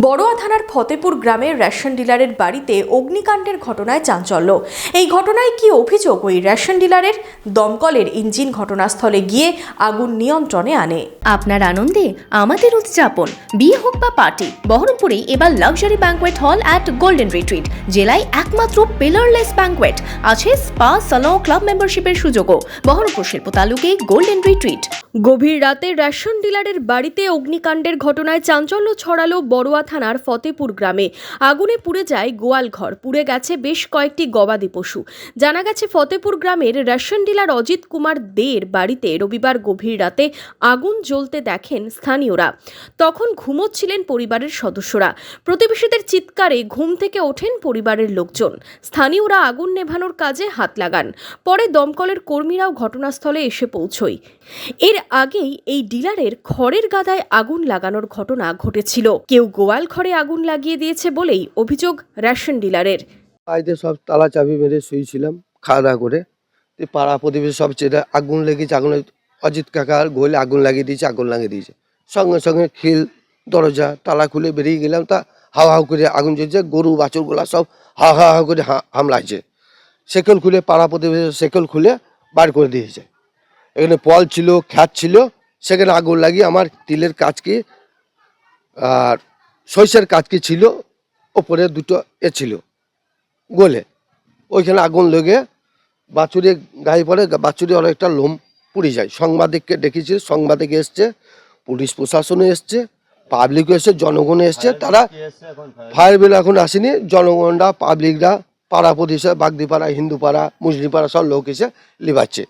বড়ুয়া থানার ফতেপুর গ্রামের রেশন ডিলারের বাড়িতে অগ্নিকাণ্ডের ঘটনায় চাঞ্চল্য। এই ঘটনায় কি অভিযোগ ওই রেশন ডিলারের? দমকলের ইঞ্জিন ঘটনাস্থলে গিয়ে আগুন নিয়ন্ত্রণে আনে। আপনার আনন্দে আমাদের উদযাপন। বিয়ে হোক বা পার্টি, বহরমপুরে এবার luxury banquet hall at golden retreat. জেলায় একমাত্র পিলারলেস ব্যাঙ্কোয়েট, আছে স্পা, সালন, ক্লাব মেম্বারশিপের সুযোগও। বহরমপুর শিল্প তালুকে গোল্ডেন রিট্রিট। গভীর রাতে রেশন ডিলারের বাড়িতে অগ্নিকাণ্ডের ঘটনায় চাঞ্চল্য ছড়ালো বড়ুয়া থানার ফতেপুর গ্রামে। আগুনে পুড়ে যায় গোয়াল ঘর, পুড়ে গেছে বেশ কয়েকটি গবাদি পশু। জানা গেছে ফতেপুর গ্রামের রেশন ডিলার অজিত কুমার দের বাড়িতে রবিবার গভীর রাতে আগুন জ্বলতে দেখেন স্থানীয়রা। তখন ঘুমোচ্ছিলেন পরিবারের সদস্যরা। প্রতিবেশীদের চিৎকারে ঘুম থেকে ওঠেন পরিবারের লোকজন। স্থানীয়রা আগুন নেভানোর কাজে হাত লাগান। পরে দমকলের কর্মীরাও ঘটনাস্থলে এসে পৌঁছয়। এর আগেই এই ডিলারের খড়ের গাদায় আগুন লাগানোর ঘটনা ঘটেছিল। কেউ গোয়াল ঘরে আগুন লাগিয়ে দিয়েছে বলেই অভিযোগ রেশন ডিলারের। বাড়িতে সব তালা চাবি মেরে শুয়েছিলাম খাওয়া দাওয়া করে। পাড়া প্রতিবেশী সব চেয়ে আগুন লেগেছে, আগুনে অজিত কাকার গোলে আগুন লাগিয়ে দিয়েছে, আগুন লাগিয়ে দিয়েছে। সঙ্গে সঙ্গে খিল দরজা তালা খুলে বেরিয়ে গেলাম, তা হাওয়া হাও করে আগুন জ্বলছে। গরু বাছুরগুলা সব হাওয়া হাওয়া করে হামলাইছে। সেকেল খুলে পাড়া প্রতিবেশী সেকেল খুলে বার করে দিয়েছে। এখানে পল ছিল, খ্যাত ছিল, সেখানে আগুন লাগিয়ে আমার তিলের কাজকে আর সরিষার কাজকে ছিল, ওপরে দুটো ছিল গোলে। ওইখানে আগুন লেগে বাছুরে গায়ে পড়ে, বাছুরে অনেকটা লোম পুড়ে যায়। সাংবাদিককে ডেকেছে, সাংবাদিক এসছে, পুলিশ প্রশাসনে এসছে, পাবলিকও এসছে, জনগণে এসছে। তারা ফায়ার ব্রিগেড এখন আসেনি, জনগণরা পাবলিকরা পাড়া প্রতিবেশী বাগদিপাড়া, হিন্দুপাড়া, মুসলিম পাড়া সব লোক এসে লিবাচ্ছে।